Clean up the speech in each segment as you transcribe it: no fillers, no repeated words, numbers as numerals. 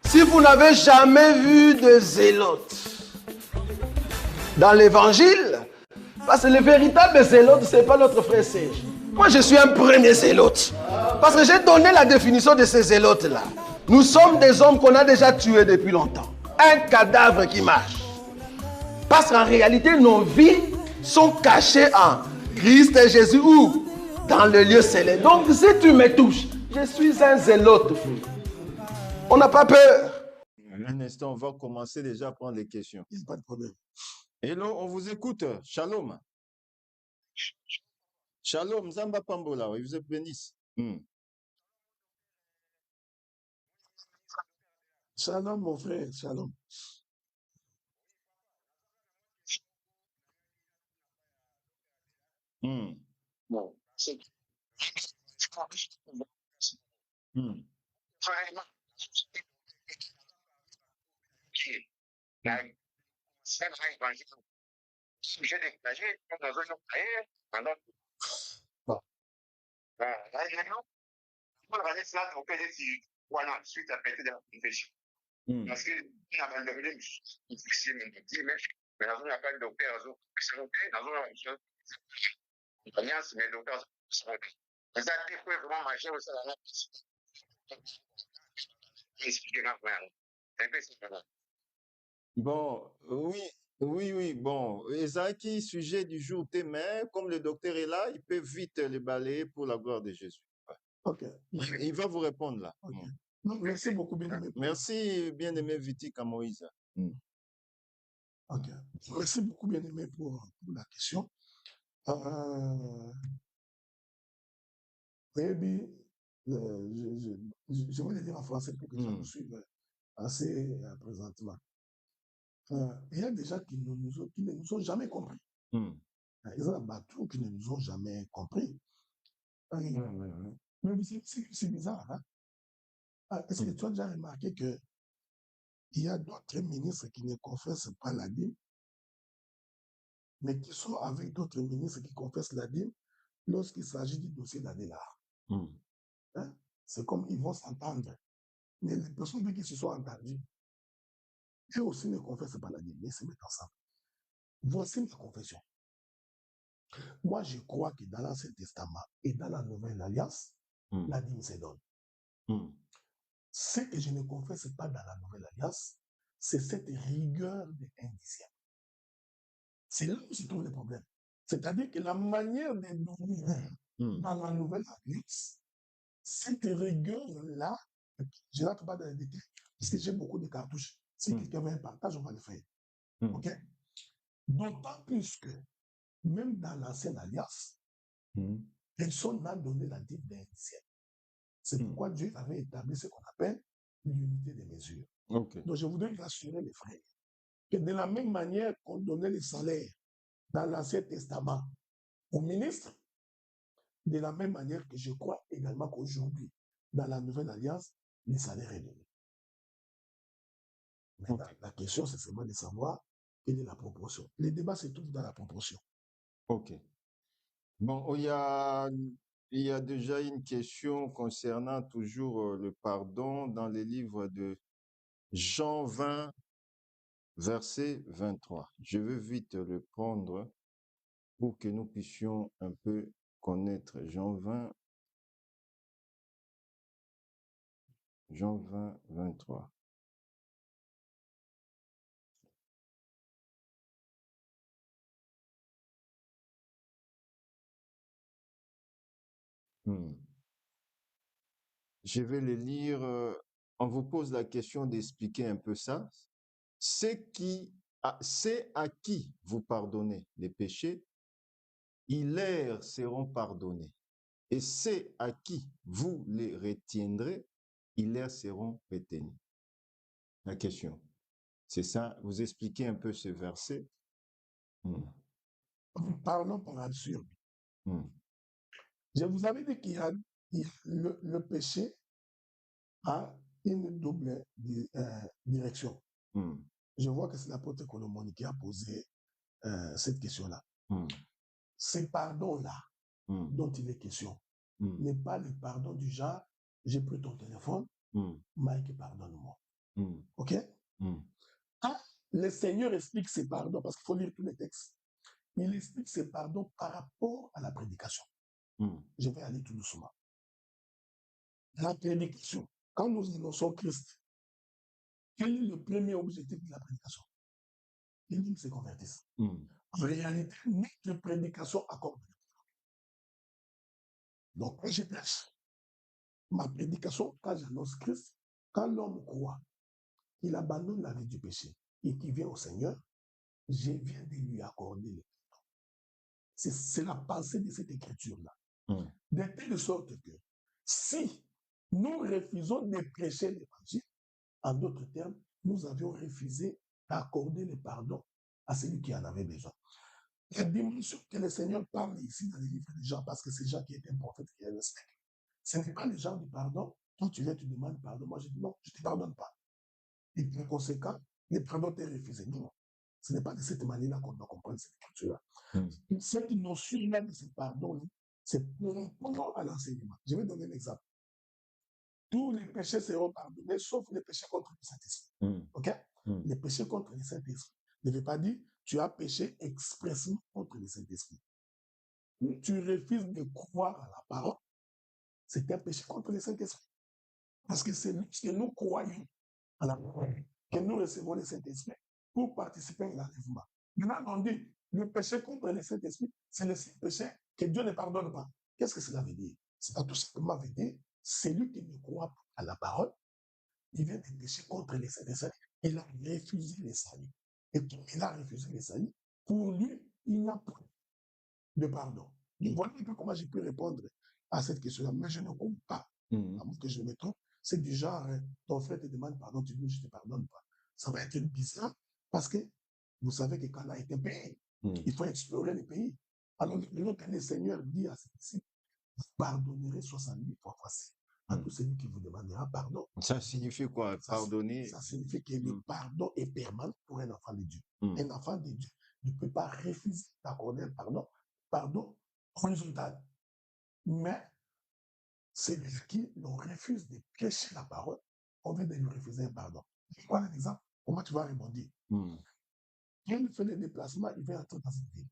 Si vous n'avez jamais vu de zélote dans l'évangile, parce que le véritable zélote, ce n'est pas notre frère Serge. Moi, je suis un premier zélote. Parce que j'ai donné la définition de ces zélotes-là. Nous sommes des hommes qu'on a déjà tués depuis longtemps. Un cadavre qui marche. Parce qu'en réalité, nos vies sont cachées en Christ et Jésus ou dans le lieu céleste. Donc, si tu me touches, je suis un zélote. On n'a pas peur. Un instant, on va commencer déjà à prendre les questions. Il n'y a pas de problème. Hello, on vous écoute. Shalom. Shalom, Zamba Pambola, oui, vous êtes bénisse. Shalom, mon frère, shalom. Bon, c'est sujet découragé, dans un autre pays, pendant bon. On va laisser là, on peut dire voilà, suite à péter de la confession. Parce que on a mal de une fixée, mais dans un appel docteur, c'est ok, dans un alliance, mais docteur, c'est ok. Mais ça, des fois, vraiment marcher au salon, expliquer ma frère. C'est un peu ça. Bon, oui, bon. Ezaki, sujet du jour, mais comme le docteur est là, il peut vite le balayer pour la gloire de Jésus. Ok. Il va vous répondre là. Okay. Non, merci beaucoup, bien-aimé. Merci, bien-aimé Vitika Moïse. Ok. Merci beaucoup, bien-aimé, pour la question. Maybe, je vais le dire en français pour que ça nous suive assez présentement. Il y a des gens qui ne nous ont jamais compris. Il y a des bateaux qui ne nous ont jamais compris. Mais c'est bizarre, hein? Est-ce que tu as déjà remarqué qu'il y a d'autres ministres qui ne confessent pas la dîme, mais qui sont avec d'autres ministres qui confessent la dîme lorsqu'il s'agit du dossier d'Adélard? Hein? C'est comme ils vont s'entendre. Mais les personnes qui se sont entendues, eux aussi ne confessent pas la dîme, mais ils se mettent ensemble. Voici ma confession. Moi, je crois que dans l'Ancien Testament et dans la Nouvelle Alliance, la dîme se donne. Ce que je ne confesse pas dans la Nouvelle Alliance, c'est cette rigueur de 1/10. C'est là où se trouve le problème. C'est-à-dire que la manière de donner dans la Nouvelle Alliance, cette rigueur-là, je n'entre pas dans les détails, parce que j'ai beaucoup de cartouches. Si quelqu'un veut un partage, on va le faire. OK? D'autant plus que, même dans l'Ancienne Alliance, personne n'a donné la dîme d'un dixième. C'est pourquoi Dieu avait établi ce qu'on appelle l'unité des mesures. Donc, je voudrais rassurer les frères que de la même manière qu'on donnait les salaires dans l'Ancien Testament aux ministres, de la même manière que je crois également qu'aujourd'hui, dans la Nouvelle Alliance, les salaires est donné. Maintenant, la question, c'est seulement de savoir quelle est la proportion. Les débats se trouvent dans la proportion. Ok. Bon, il y a déjà une question concernant toujours le pardon dans les livres de Jean 20, verset 23. Je veux vite le prendre pour que nous puissions un peu connaître Jean 20, 23. Je vais le lire. On vous pose la question d'expliquer un peu ça. C'est à qui vous pardonnez les péchés, ils leur seront pardonnés. Et c'est à qui vous les retiendrez, ils leur seront retenus. La question, c'est ça. Vous expliquez un peu ce verset. Parlons par absurde. Je vous avais dit qu'il y a le péché a une double direction. Je vois que c'est l'apôtre Colomoni qui a posé cette question-là. Ce pardon-là dont il est question n'est pas le pardon du genre j'ai pris ton téléphone, Mike, pardonne-moi. le Seigneur explique ses pardons, parce qu'il faut lire tous les textes. Il explique ses pardons par rapport à la prédication. Je vais aller tout doucement. La prédication, quand nous annonçons Christ, quel est le premier objectif de la prédication? Qu'ils se convertissent. En réalité, notre prédication accorde. Donc, quand je prêche, ma prédication, quand j'annonce Christ, quand l'homme croit, il abandonne la vie du péché et qu'il vient au Seigneur, je viens de lui accorder le pardon. C'est la pensée de cette écriture-là. De telle sorte que si nous refusons de prêcher l'évangile, en d'autres termes, nous avions refusé d'accorder le pardon à celui qui en avait besoin. La dimension que le Seigneur parle ici dans les livres des gens, parce que c'est Jean qui est un prophète qui est un spectre. Ce n'est pas le genre du pardon. Quand tu viens, tu demandes pardon. Moi, je dis non, je ne te pardonne pas. Et par conséquent, le pardon t'est refusé. Non. Ce n'est pas de cette manière-là qu'on doit comprendre cette écriture-là. Cette notion-là de ce pardon, c'est pour répondre à l'enseignement. Je vais donner un exemple. Tous les péchés seront pardonnés, sauf les péchés contre le Saint-Esprit. OK? Les péchés contre le Saint-Esprit ne veut pas dire tu as péché expressément contre le Saint-Esprit. Tu refuses de croire à la parole, c'est un péché contre le Saint-Esprit. Parce que c'est lorsque nous croyons à la parole que nous recevons le Saint-Esprit pour participer à l'enlèvement. Maintenant, on dit le péché contre le Saint-Esprit, c'est le péché que Dieu ne pardonne pas. Qu'est-ce que cela veut dire? C'est pas tout simplement veut dire celui qui ne croit pas à la parole, il vient de pécher contre le Saint-Esprit. Il a refusé le salut. Et comme il a refusé le salut, pour lui, il n'y a pas de pardon. Donc voilà un peu comment j'ai pu répondre à cette question-là. Mais je ne compte pas, à moins que je me trompe. C'est du genre, ton frère te demande pardon, tu dis je ne te pardonne pas. Ça va être bizarre parce que vous savez que quand on a été payé, il faut explorer le pays. Alors, le Seigneur dit à ses disciples, vous pardonnerez 70 fois facile à tout celui qui vous demandera pardon. Ça signifie quoi, pardonner? Ça signifie que le pardon est permanent pour un enfant de Dieu. Un enfant de Dieu ne peut pas refuser d'accorder un pardon horizontal. Mais c'est qui l'on refuse de prêcher la parole, on vient de lui refuser un pardon. Voilà un exemple. Comment tu vas rebondir? Quand il fait le déplacement, il vient entrer dans une ville.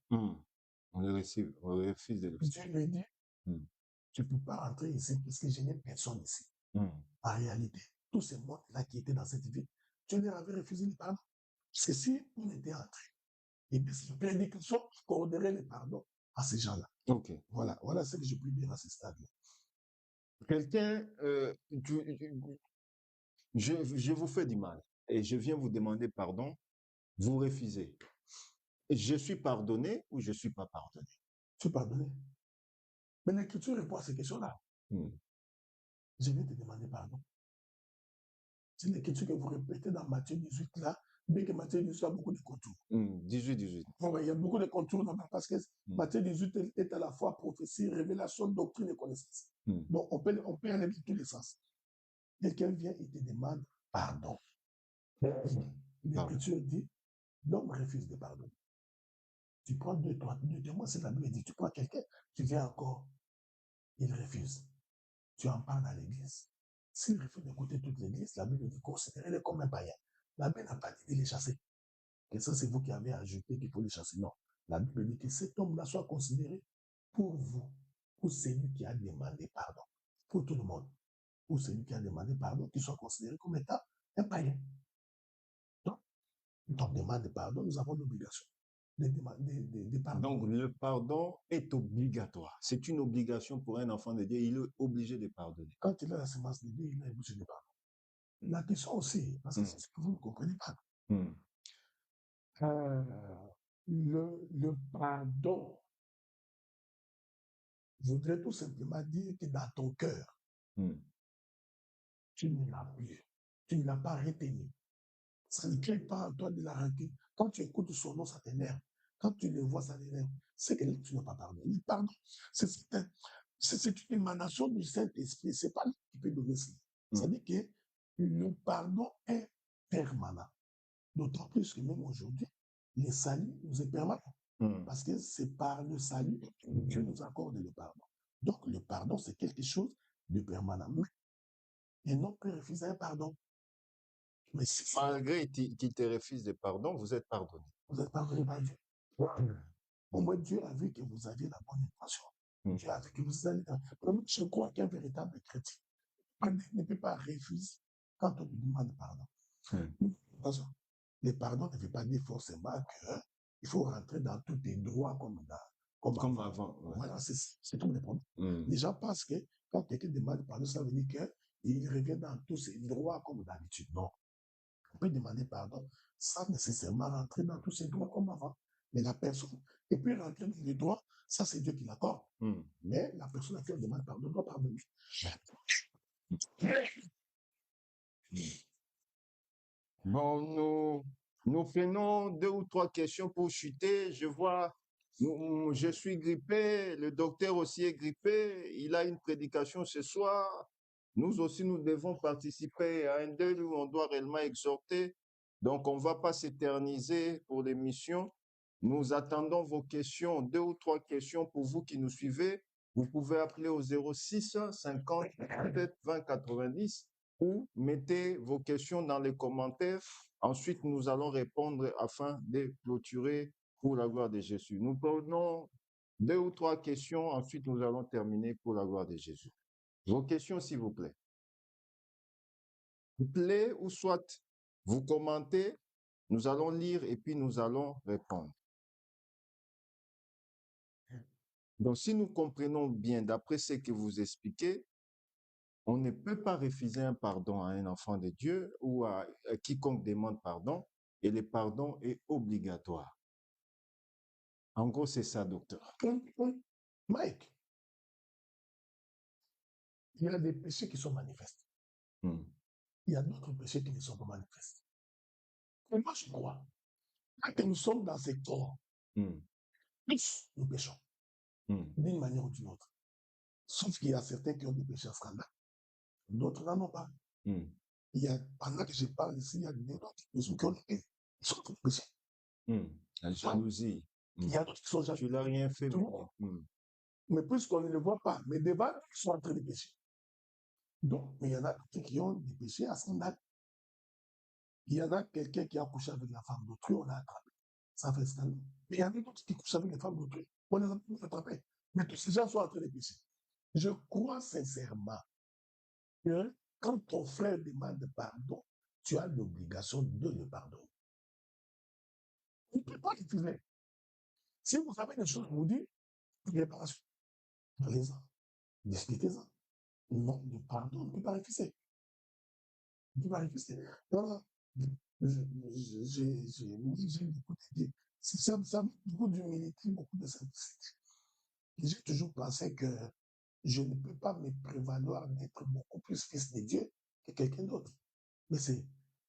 On refuse de le Dieu lui dit, tu ne peux pas entrer ici parce que je n'ai personne ici. En réalité, tous ces morts-là qui étaient dans cette ville, Dieu leur avait refusé le pardon. Parce que si on était entré, et bien cette prédication accorderait le pardon à ces gens-là. Voilà ce que je peux dire à ce stade-là. Quelqu'un, je vous fais du mal et je viens vous demander pardon, vous refusez. Je suis pardonné ou je ne suis pas pardonné? Tu es pardonné. Mais l'Écriture répond à ces questions-là. Je viens te demander pardon. C'est l'Écriture que vous répétez dans Matthieu 18 là, bien que Matthieu 18 a beaucoup de contours. 18. Bon, il y a beaucoup de contours là-bas parce que Matthieu 18 est à la fois prophétie, révélation, doctrine et connaissance. Donc on peut aller dans tous les sens. Quelqu'un vient et te demande pardon. L'Écriture dit, l'homme refuse de pardonner. Tu prends deux mois, c'est la Bible dit, tu prends quelqu'un, tu viens encore, il refuse. Tu en parles à l'église. S'il refuse d'écouter toute l'église, la Bible dit considérez-le comme un païen. La Bible n'a pas dit de les chasser. Et ça, c'est vous qui avez ajouté qu'il faut les chasser. Non. La Bible dit que cet homme-là soit considéré pour vous, pour celui qui a demandé pardon. Pour tout le monde. Pour celui qui a demandé pardon, qu'il soit considéré comme étant un païen. Donc, quand on demande pardon, nous avons l'obligation de pardon. Donc, le pardon est obligatoire. C'est une obligation pour un enfant de Dieu. Il est obligé de pardonner. Quand il a la semence de Dieu, il est obligé de pardonner. La question aussi, parce que c'est ce que vous ne comprenez pas. Le pardon voudrait tout simplement dire que dans ton cœur, tu ne l'as plus. Tu ne l'as pas retenu. Ça ne crée pas en toi de la rancune. Quand tu écoutes son nom, ça t'énerve. Quand tu le vois, ça t'énerve. C'est que là, tu n'as pas pardonné. Le pardon, c'est une émanation du Saint-Esprit. Ce n'est pas lui qui peut donner ça. Ça dit que le pardon est permanent. D'autant plus que même aujourd'hui, le salut nous est permanent. Parce que c'est par le salut que Dieu nous accorde le pardon. Donc, le pardon, c'est quelque chose de permanent. Et non peut refuser un pardon. Mais si Malgré qu'il te refuse le pardon, vous êtes pardonné. vous êtes pardonné par Dieu. Au moins, Dieu a vu que vous aviez la bonne intention. Dieu a vu que vous allez. Je crois qu'un véritable chrétien ne peut pas refuser quand on lui demande pardon. Attention, le pardon ne veut pas dire forcément qu'il faut rentrer dans tous tes droits comme avant. Ouais. Voilà, c'est tout le problème. Les gens pensent que quand quelqu'un demande pardon, ça veut dire qu'il revient dans tous ses droits comme d'habitude. Non. On peut demander pardon sans nécessairement rentrer dans tous ses droits comme avant. Mais la personne, et puis rentrer dans les droits, ça c'est Dieu qui l'accorde. Mais la personne à qui on demande pardon doit pardonner. Bon, nous prenons 2 ou 3 questions pour chuter. Je vois, je suis grippé, le docteur aussi est grippé, il a une prédication ce soir. Nous aussi, nous devons participer à un deuil où on doit réellement exhorter. Donc, on ne va pas s'éterniser pour l'émission. Nous attendons vos questions, 2 ou 3 questions pour vous qui nous suivez. Vous pouvez appeler au 06 50 27 20 90 ou mettez vos questions dans les commentaires. Ensuite, nous allons répondre afin de clôturer pour la gloire de Jésus. Nous prenons 2 ou 3 questions. Ensuite, nous allons terminer pour la gloire de Jésus. Vos questions, s'il vous plaît. S'il vous plaît, ou soit vous commentez, nous allons lire et puis nous allons répondre. Donc, si nous comprenons bien, d'après ce que vous expliquez, on ne peut pas refuser un pardon à un enfant de Dieu ou à quiconque demande pardon, et le pardon est obligatoire. En gros, c'est ça, docteur. Mike, il y a des péchés qui sont manifestes. Il y a d'autres péchés qui ne sont pas manifestes. Et moi, je crois, quand nous sommes dans ces corps, tous nous péchons, d'une manière ou d'une autre. Sauf qu'il y a certains qui ont des péchés scandales. D'autres n'en ont pas. Il y a, pendant que je parle ici, il y a d'autres qui ont des sont péchés. La jalousie. Il y a d'autres qui sont jaloux. Tu n'as rien fait. Mais puisqu'on ne le voit pas, mais devant, ils sont en train de pécher. Donc, mais il y en a qui ont des péchés à scandale. Il y en a quelqu'un qui a couché avec la femme d'autrui, on l'a attrapé. Ça fait scandale. Mais il y en a d'autres qui couchent avec les femmes d'autrui, on les a attrapés. Mais tous ces gens sont en train de pécher. Je crois sincèrement que quand ton frère demande pardon, tu as l'obligation de le pardonner. On ne peut pas refuser. Si vous avez des choses à vous dire, réparation. Parlez-en. Discutez-en. Non, le pardon, on ne peut pas refuser. On ne peut pas refuser. Non, j'ai beaucoup d'idées. Ça beaucoup d'humilité, beaucoup de simplicité. J'ai toujours pensé que je ne peux pas me prévaloir d'être beaucoup plus fils de Dieu que quelqu'un d'autre. Mais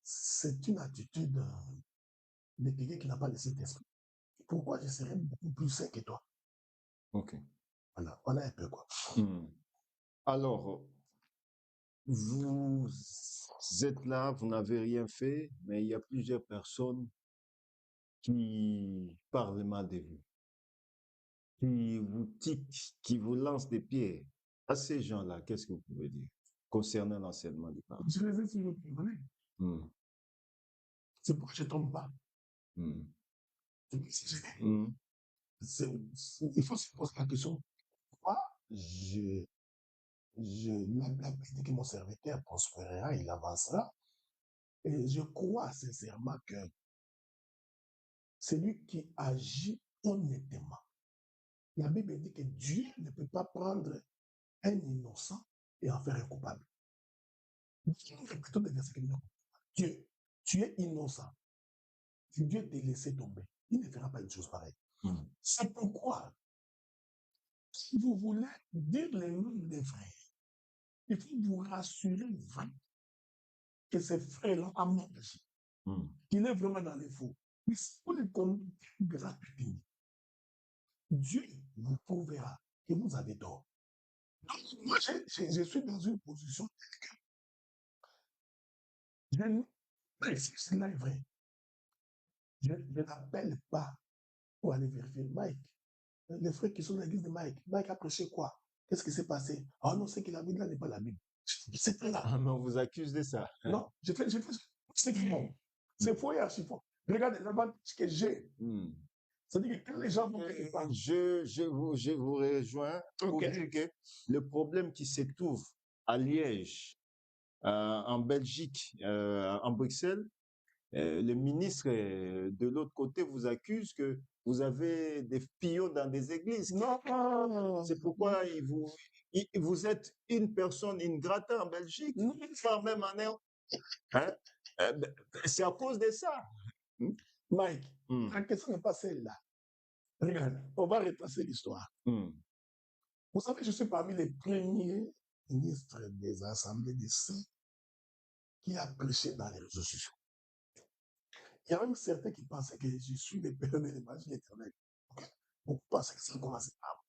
c'est une attitude de quelqu'un qui n'a pas le Saint-Esprit. Pourquoi je serais beaucoup plus sain que toi? Ok. Voilà un peu quoi. Alors, vous êtes là, vous n'avez rien fait, mais il y a plusieurs personnes qui parlent mal de vous, qui vous tiquent, qui vous lancent des pierres. À ces gens-là, qu'est-ce que vous pouvez dire concernant l'enseignement du pardon? Je les ai toujours prévenus. C'est pourquoi je ne tombe pas. Il faut se poser la question. Pourquoi la dit que mon serviteur prospérera, il avancera. Et je crois sincèrement que c'est lui qui agit honnêtement. La Bible dit que Dieu ne peut pas prendre un innocent et en faire un coupable. Dieu, tu es innocent. Si Dieu t'a laissé tomber, il ne fera pas une chose pareille. C'est pourquoi, si vous voulez dire les noms des frères, il faut vous rassurer vraiment que ces frères-là ont marché, qu'il est vraiment dans les faux. Mais si vous les connaissez gratuitement, Dieu vous prouvera que vous avez tort. Donc, moi, je suis dans une position telle que cela est vrai. Je n'appelle pas pour aller vérifier Mike. Les frères qui sont dans l'église de Mike, Mike a prêché quoi? Qu'est-ce qui s'est passé? Oh non, c'est que la Bible là n'est pas la Bible. C'est là. Ah, mais on vous accuse de ça. Non, j'ai fait C'est faux. C'est faux et archi faux. Regardez l'avantage que j'ai. C'est-à-dire que quand les gens vont quelque part. Je vous rejoins pour dire que le problème qui se trouve à Liège, en Belgique, en Bruxelles, le ministre de l'autre côté vous accuse que vous avez des pions dans des églises. Non. C'est pourquoi vous êtes une personne ingrate en Belgique, pas même en Europe. Hein? C'est à cause de ça. Mike, la question n'est pas celle-là. Regarde, on va retracer l'histoire. Vous savez, je suis parmi les premiers ministres des assemblées des saints qui a prêché dans les réseaux sociaux. Il y a même certains qui pensaient que je suis le père de l'évangile éternel. Beaucoup pensaient que ça commençait par moi.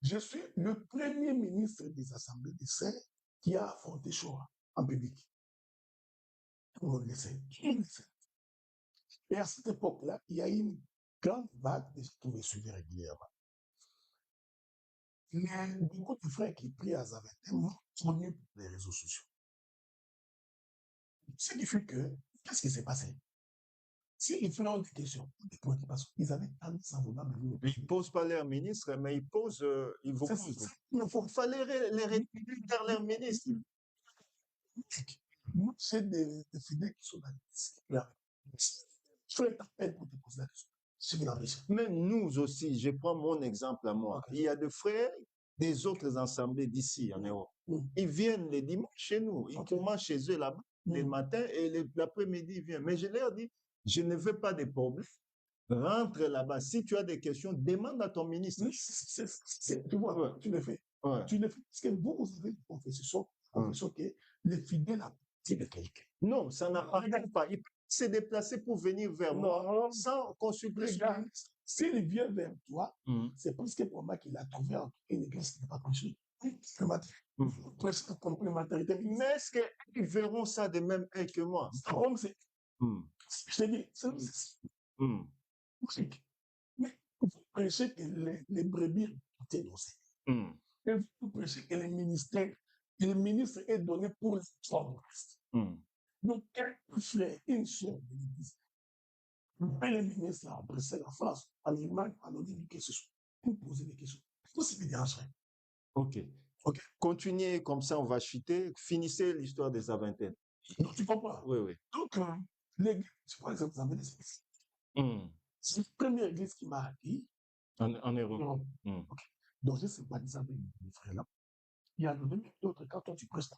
Je suis le premier ministre des assemblées des saints qui a affronté Shoah en public. Tout le monde le sait. Et à cette époque-là, il y a eu une grande vague de gens qui me suivaient régulièrement. Beaucoup de frères qui prient à Zaventem m'ont connu pour les réseaux sociaux. Ce qui fait que, qu'est-ce qui s'est passé? Si les frères ont des questions, des préoccupations, ils avaient tendance à vouloir venir. Ils ne posent pas leur ministre, mais ils vous posent. Il fallait les réduire vers leur ministre. Moi, j'ai des fidèles qui sont dans les je fais ta peine pour te poser la question. Même nous aussi, je prends mon exemple à moi. Il y a des frères des autres assemblées d'ici en Europe. Ils viennent les dimanches chez nous. Ils commencent chez eux là-bas le matin et l'après-midi, ils viennent. Mais je leur dis, je ne veux pas de problème. Rentre là-bas. Si tu as des questions, demande à ton ministre. Tu vois, tu le fais. Tu le fais. Parce que vous avez une confession que les fidèles appartiennent de quelqu'un. Non, ça n'appartient pas. Il peut se déplacer pour venir vers moi sans consulter. S'il vient vers toi, c'est parce que pour moi qu'il a trouvé une église qui n'est pas conçue. Complémentarité. Mais est-ce qu'ils verront ça de même œil que moi? Je te dis, c'est mais vous prêchez que les brebis ont été nocées. Et vous prêchez que le ministre est donné pour les hommes. Donc, un frère, une soeur de l'église, le ministre à Bruxelles, en France, en Allemagne, en Australie, que ce soit, vous posez des questions. Tout ce qui dérangerait. Ok. Continuez comme ça, on va chuter. Finissez l'histoire des Aventaines. Donc, tu comprends? Oui. Donc, l'église, par exemple, vous avez des églises. C'est la première église qui m'a accueilli. En Europe. Donc, j'ai sympathisé avec mes frères là. Il y a d'autres, quand toi tu prêches là,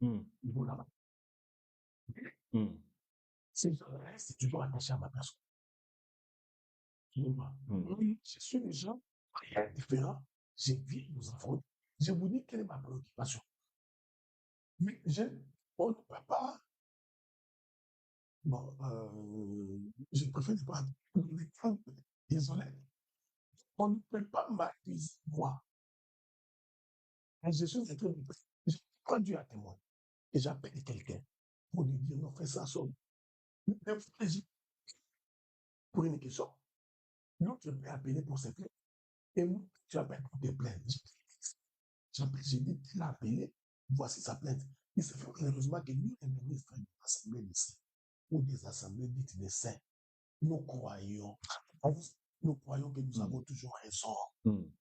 ils vont là-bas. C'est toujours attaché à ma personne. Je suis des gens différents. J'ai vu nos enfants. Je vous dis quelle est ma préoccupation. Mais on ne peut pas. Bon, je préfère ne pas désolé. On ne peut pas m'accuser, moi. Je suis en train de. Je prends Dieu à témoin. Et j'appelle quelqu'un pour lui dire non, fais ça, somme. Pour une question. L'autre, je peux appeler pour ses plaintes. Et moi, tu appelles pour tes plaintes. J'ai dit, tu l'as appelé, voici sa plainte. Il se fait malheureusement que nous, les ministres de l'Assemblée des saints, ou des assemblées dites des saints, nous croyons que nous avons toujours raison.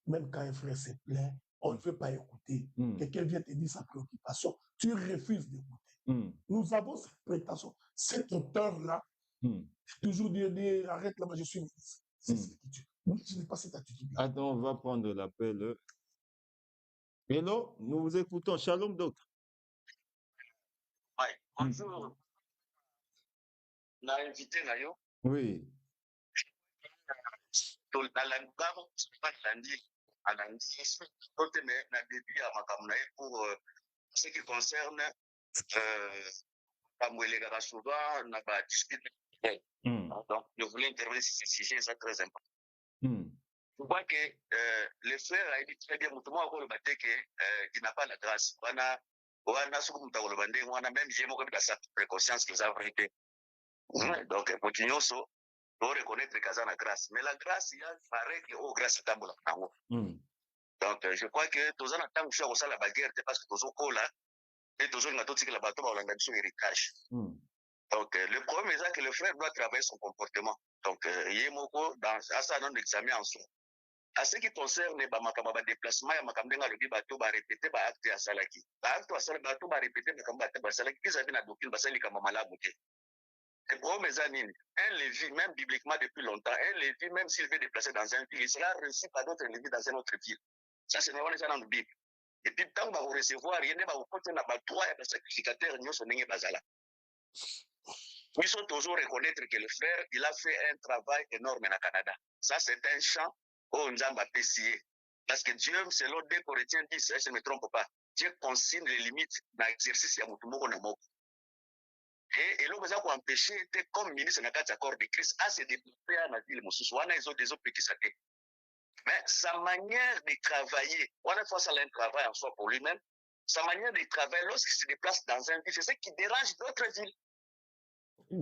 Même quand un frère se plaint, on ne veut pas écouter. Quelqu'un vient te dire sa préoccupation, tu refuses d'écouter. Nous avons cette prétention. Cet auteur-là, toujours dire, arrête là-bas, je suis ministre. C'est ce que tu. Moi, je n'ai pas cette attitude-là. Attends, on va prendre l'appel. Hello, nous vous écoutons. Shalom, docteur. Oui, bonjour. On a invité Nayo. Oui. Pour ce qui concerne donc, je voulais intervenir sur ce sujet, c'est très important. Je crois que le frère a dit très bien, qu'il n'a pas la grâce. Même j'ai mon conscience qu'ils ont été. Donc, continuons pour reconnaître que ça la grâce. Mais la grâce, il y a pareil que grâce à donc, je crois que tous en tant que chose, la bagarre, parce que tous au là, Et toujours, il a tout dit que la bateau va sur héritage. Donc, le problème est que le frère doit travailler son comportement. Donc, il y a dans ça, dans l'examen en soi. À ce qui concerne les déplacements, il y a des bateaux qui répéter les actes à Salaki. Les actes à Salaki, bateau va répéter les actes à Salaki, ils avaient la doctrine, parce qu'ils ont malade. Le problème est un Lévi, même bibliquement depuis longtemps, un Lévi, même s'il veut déplacer dans un ville, il sera reçu par d'autres Lévis dans une autre ville. Ça, c'est déjà dans la Bible. Et puis, tant qu'on va recevoir, il y a des droits et des sacrificateurs, nous sommes nés bazala. Il faut toujours reconnaître que le frère, il a fait un travail énorme au Canada. Ça, c'est un champ où nous avons apprécié. Parce que Dieu, selon 2 Corinthiens 10, je ne me trompe pas, Dieu consigne les limites dans l'exercice de Moutoumoko. Et là, vous avez empêché, comme ministre de l'accord de Christ, à se développer à la ville, des autres qui s'attaquent. Mais sa manière de travailler, on a fait ça un travail en soi pour lui-même, sa manière de travailler lorsqu'il se déplace dans un ville, c'est ce qui dérange d'autres villes.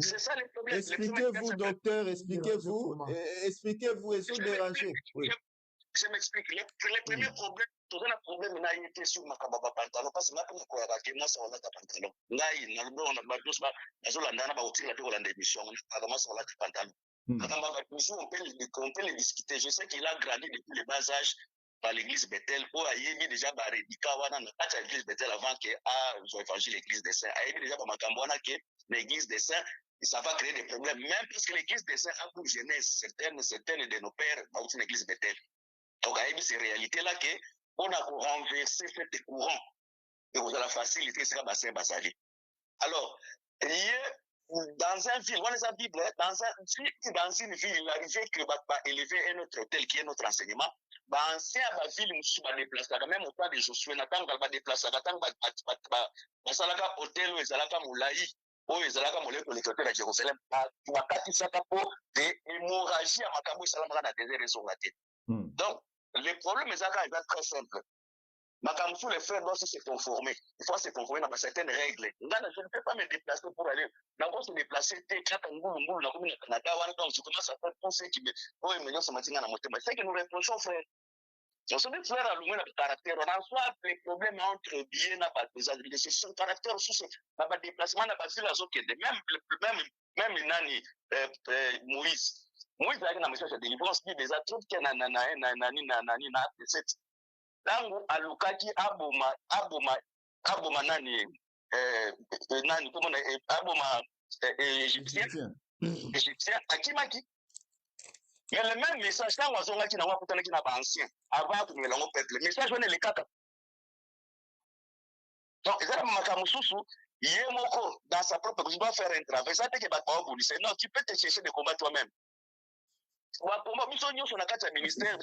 C'est ça le problème. Expliquez-vous, docteur, expliquez-vous, expliquez-vous, et sont dérangés. Oui. Je m'explique. Le premier problème, tout un problème, il a été sur ma pantalon, parce que ma moi, ça, on a ta pantalon. Là, il on a tous, pantalon. On peut les discuter. Je sais qu'il a grandi depuis le bas âge par l'église Bethel. Il y a déjà l'église Bethel avant que l'évangile l'église des saints. Il y a déjà l'église des saints, ça va créer des problèmes. Même parce que l'église des saints a pour jeunesse certaines de nos pères dans une église Bethel. Donc, il y a ces réalités-là qu'on a renversé ce courant. Et vous avez la facilité, c'est bassin basali. Alors, il y a dans une ville, on les a Bible, dans une ville, il arrivait que élever un autre hôtel qui est notre enseignement. Ancien la ville, nous va déplacer, même au temps de Josué, Nathan va déplacer, Nathan va hôtel où ils allaient moulaï, où ils allaient moulaï pour les hôtels à Jérusalem. Wakati sakapo de hémorragie à Makambo, ils allaient dans des raisons. Donc, le problème est très simple. Makamsou, les frères doivent se conformer. Il faut se conformer dans certaines règles. Je ne peux pas me déplacer pour aller. D'abord, se déplacer, donc tu commences à faire penser qu'il c'est que nous reprochons, frère. On se dit, frère, à l'ouïe, le caractère. On a soit les problèmes entre bien et c'est son caractère sous ce déplacement, n'a pas vu la zone qui est même Nani, Moïse. Moïse a un message de délivrance, dit des atouts qui tangu alukaki aboma nani aboma égyptien akimaki. Mais le même message quand wazongaki na wakutanaki na ancien avant kumela ngo peuple message wana lekaka. Donc ezala makambo susu yemoko dans sa propre il doit faire un travail ça te que ba non tu peux te chercher de combat toi-même. Le ministère,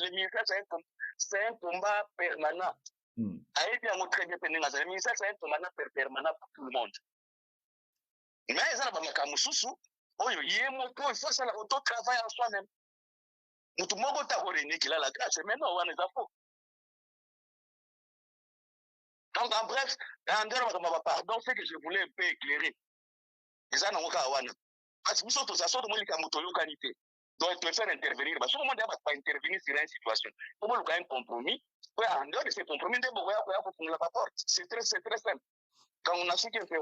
c'est un combat permanent. Très bien, le ministère, c'est un combat permanent pour tout le monde. Mais il faut ça auto-travail en soi-même. Nous tout le monde a la grâce, mais non, on est à faux. Donc, en bref, pardon, c'est que je voulais un peu éclairer. Les gens n'ont pas parce que nous sommes tous à sorte de qualité. Donc, il peut faire intervenir. Parce que tout le monde va intervenir sur une situation. Il faut un compromis. En dehors de ce compromis, c'est très simple. Donc, on a ce qu'il fait.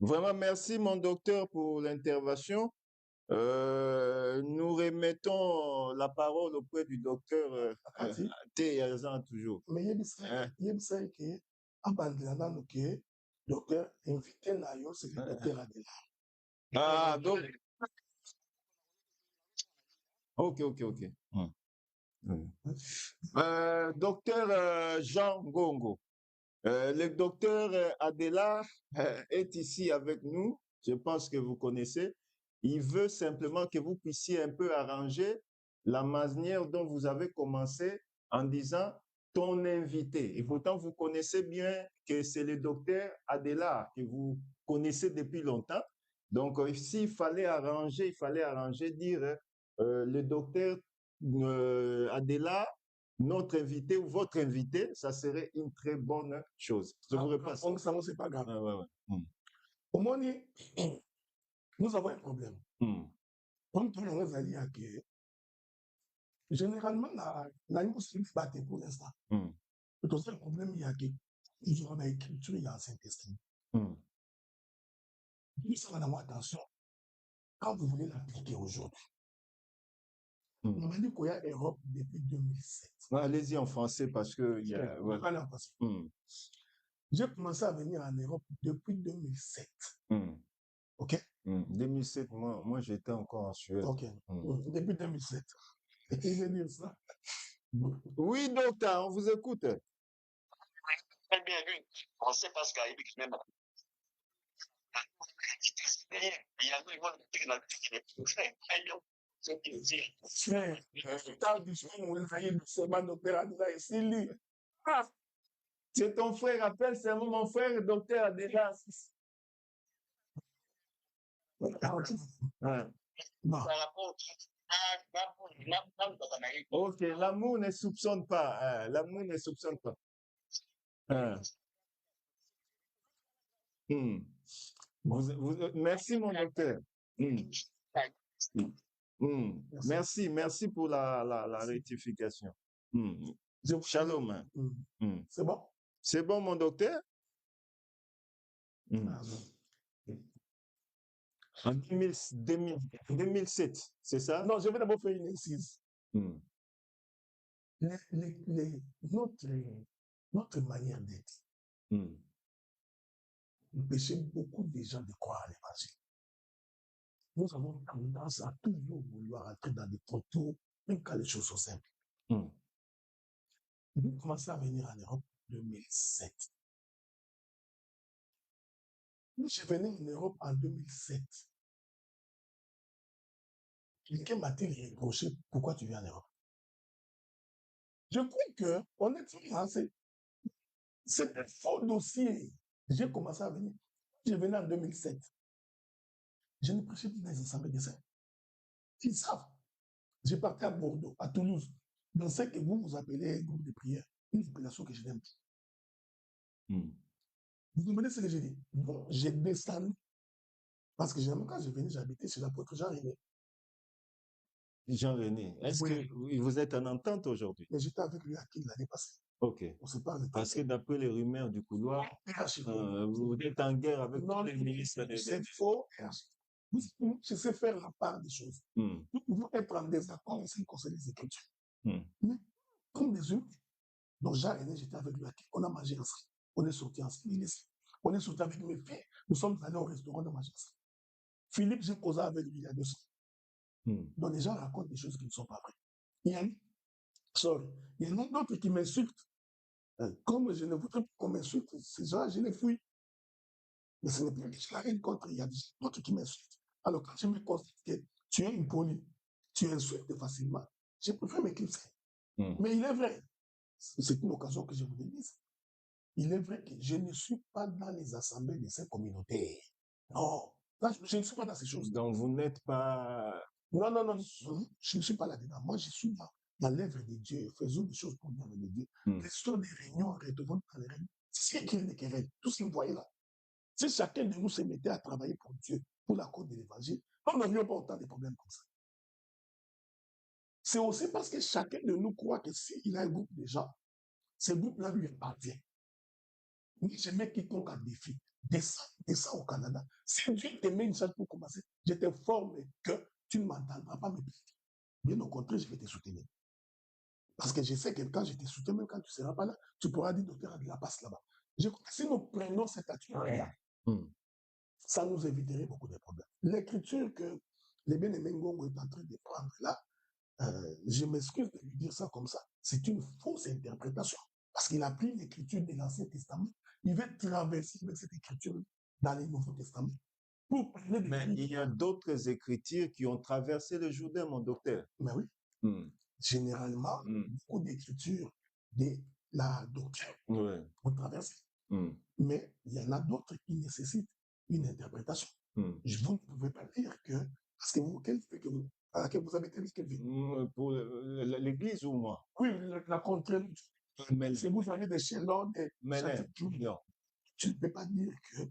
Vraiment, merci, mon docteur, pour l'intervention. Nous remettons la parole auprès du docteur Théazan toujours. Mais il y a ça que, abandonnant le docteur invité Nayo, c'est le docteur Adela. Ah, donc. Ok. Docteur Jean Gongo, le docteur Adela est ici avec nous. Je pense que vous connaissez. Il veut simplement que vous puissiez un peu arranger la manière dont vous avez commencé en disant ton invité. Et pourtant, vous connaissez bien que c'est le docteur Adela que vous connaissez depuis longtemps. Donc, s'il fallait arranger, dire le docteur Adela, notre invité ou votre invité, ça serait une très bonne chose. Je vous repasse. Donc, ça, c'est pas grave. Ouais. Au moins, nous avons un problème. Comme tout le monde a dit, généralement, la musique se bat pour l'instant. Le problème, il y a que nous avons l'écriture, il y a un Saint-Esprit. Ça va d'avoir attention. Quand vous voulez l'appliquer aujourd'hui, on m'a dit qu'il y a Europe depuis 2007. Allez-y en français parce que il y a. Voilà. J'ai commencé à venir en Europe depuis 2007. OK? 2007, moi j'étais encore en Suède. OK. Depuis 2007. Il veut dire ça. Oui, docteur, on vous écoute. Très bien vu. On sait pas ce qu'il y a même. Il y a c'est ton frère, appelle, c'est mon frère, docteur, déjà. Ok, l'amour ne soupçonne pas. L'amour ne soupçonne pas. Merci, mon docteur. Merci pour la rectification. Shalom. C'est bon? C'est bon, mon docteur? En 2007, c'est ça? Non, je vais d'abord faire une incise. Notre manière d'être empêchait beaucoup de gens de croire à l'évangile. Nous avons tendance à toujours vouloir entrer dans des contours, même quand les choses sont simples. Nous commençons à venir en Europe en 2007. Nous, je venais en Europe en 2007. Quelqu'un m'a-t-il reproché pourquoi tu viens en Europe? Je crois que, honnêtement, c'est un faux dossier. J'ai commencé à venir. Je venais en 2007. Je ne prêchais plus dans les assemblées des saints. Ils savent. J'ai parti à Bordeaux, à Toulouse, dans ce que vous appelez groupe de prière, une appellation que je n'aime plus. Vous comprenez ce que j'ai dit? Bon, j'ai descendu. Parce que quand je venais, j'habitais chez l'apôtre Jean-René. Jean-René, est-ce que vous êtes en entente aujourd'hui? Mais j'étais avec lui à qui l'année passée. Ok. On se parle. Parce que d'après les rumeurs du couloir, vous êtes en guerre avec tous les ministres. C'est faux. Je sais faire la part des choses. Nous pouvons être en désaccord en ce qui concerne les Écritures. Mais comme des humains, donc Jean-René, j'étais avec lui à qui on a mangé ensemble. On est sorti ensemble. On est sorti avec mes frères. Nous sommes allés au restaurant de manger ensemble. Philippe, j'ai causé avec lui il y a 2 ans. Donc les gens racontent des choses qui ne sont pas vraies. Il y en a d'autres qui m'insultent. Comme je ne voudrais pas qu'on m'insulte, ces gens, je les fouille. Mais ce n'est pas que je la haine contre. Il y a d'autres qui m'insultent. Alors quand je me constate que tu es impoli, tu insultes facilement, je préfère m'éclipser. Mais il est vrai, c'est une occasion que je vous le dise. Il est vrai que je ne suis pas dans les assemblées de ces communautés. Non, là, je ne suis pas dans ces choses. Donc vous n'êtes pas... Non, je ne suis pas là-dedans. Moi, je suis dans l'œuvre de Dieu. Faisons des choses pour l'œuvre de Dieu. L'histoire des réunions, retrouvons dans les réunions. C'est ce qui est des querelles. Tout ce que vous voyez là. Si chacun de nous se mettait à travailler pour Dieu, pour la cause de l'évangile, on n'aurait pas autant de problèmes comme ça. C'est aussi parce que chacun de nous croit que s'il a un groupe de gens, ce groupe-là lui appartient. Mais je mets quiconque en défi. Descends au Canada. Si Dieu te met une chance pour commencer, je te forme que tu ne m'entendras pas me piquer. Bien au contraire, je vais te soutenir. Parce que je sais que quand je te soutiens, même quand tu ne seras pas là, tu pourras dire, docteur, a de la passe là-bas. Si nous prenons cette attitude-là, ça nous éviterait beaucoup de problèmes. L'écriture que les bien-aimés Ngongo est en train de prendre là, je m'excuse de lui dire ça comme ça, c'est une fausse interprétation. Parce qu'il a pris l'écriture de l'Ancien Testament, il veut traverser avec cette écriture dans le Nouveau Testament. Pour parler de Mais il y a d'autres écritures qui ont traversé le Jourdain, mon docteur. Mais oui. Généralement, beaucoup d'écritures de la doctrine ont traversé. Mais il y en a d'autres qui nécessitent une interprétation. Vous ne pouvez pas dire que... Parce que vous, à laquelle vous avez été quelle ville? Pour l'église ou moi? Oui, la contrainte. Si vous avez des chaînons, des châteaux, tu ne peux pas dire que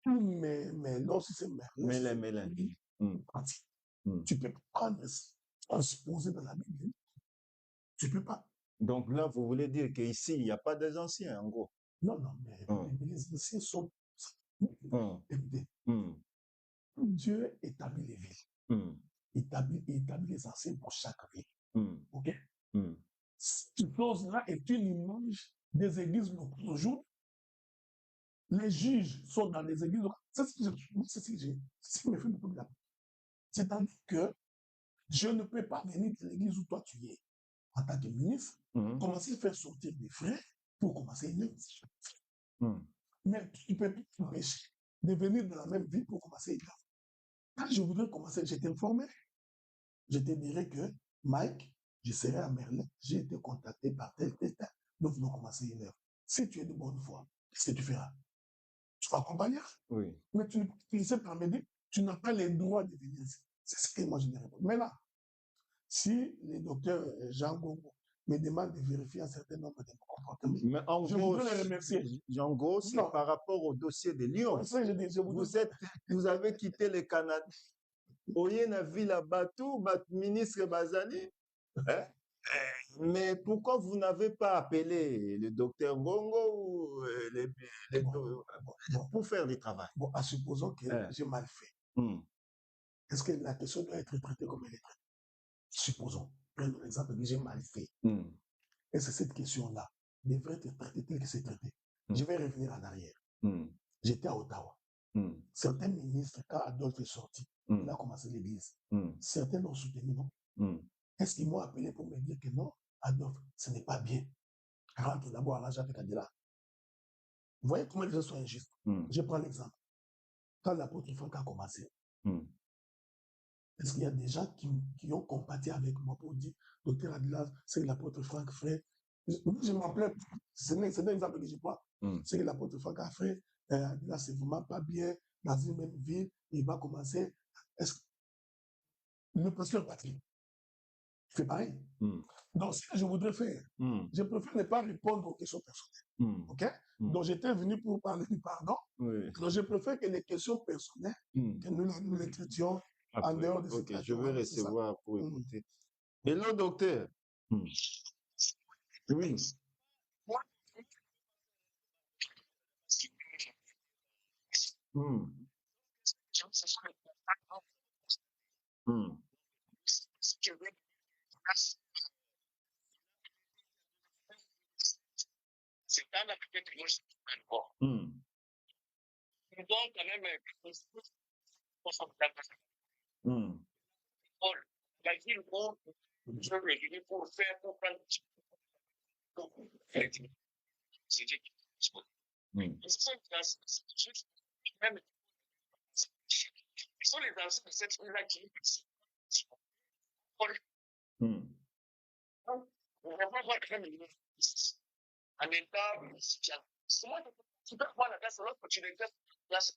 mais non, si c'est Merlin. Tu ne peux pas prendre ça, transposer dans la Bible. Tu ne peux pas. Donc là, vous voulez dire qu'ici, il n'y a pas des anciens, en gros? Non, mais les anciens sont Écoutez, Dieu établit les villes. Établit les anciens pour chaque ville. OK? Cette chose-là est une image des églises locales. Aujourd'hui, les juges sont dans les églises locales. C'est ce qui me fait beaucoup de la peine. C'est-à-dire que je ne peux pas venir de l'église où toi tu es en tant que ministre, commencer à faire sortir des frères pour commencer une œuvre. Mais tu ne peux pas t'empêcher de venir dans la même ville pour commencer une œuvre. Quand je voudrais commencer, je t'informerai. Je te dirai que Mike, je serai à Merlin, j'ai été contacté par tel. Nous voulons commencer une œuvre. Si tu es de bonne foi, qu'est-ce que tu feras? Tu vas accompagner. Oui. Mais tu ne sais pas me dire, tu n'as pas les droits de venir ici. C'est ce que moi je ne réponds. Maintenant, si le docteur Jean Gongo me demande de vérifier un certain nombre de comportements, mais en je gros, voudrais les remercier. En gros, c'est par rapport au dossier de Lyon. Ça, Vous avez quitté le Canada. Oye na ville Batou, ministre Bazali. Hein? Mais pourquoi vous n'avez pas appelé le docteur Gongo ou pour faire du travail? Bon, en supposant que j'ai mal fait, est-ce que la question doit être traitée comme elle est traitée? Supposons, prenons l'exemple que j'ai mal fait. Est-ce que cette question-là devrait être traitée telle que c'est traité? Je vais revenir en arrière. J'étais à Ottawa. Certains ministres, quand Adolphe est sorti, il a commencé l'église. Certains l'ont soutenu, non? Est-ce qu'ils m'ont appelé pour me dire que non, Adolphe, ce n'est pas bien? Rentre d'abord à l'âge avec Adela. Vous voyez comment les gens sont injustes. Je prends l'exemple. Quand l'apôtre Franck a commencé, est-ce qu'il y a des gens qui ont compati avec moi pour dire, docteur Adela, c'est que l'apôtre Franck fait? Je m'appelais, c'est un exemple que je prends. C'est que l'apôtre Franck a fait, Adela, c'est vraiment pas bien, dans une même ville, il va commencer. Est-ce que le pasteur Patrick fait pareil? Donc, ce que je voudrais faire, je préfère ne pas répondre aux questions personnelles. OK? Donc, j'étais venu pour parler du pardon. Donc, je préfère que les questions personnelles, que nous les traitions en dehors de cette je vais recevoir pour écouter. Hello, docteur. Oui. C'est un aspect que moi je suis encore. Donc, quand même, la ville où je veux venir pour faire, pour prendre c'est dit. Ce sont les anciens de cette ville-là qui on va voir quand même en état tu peux voir la place, l'autre tu les place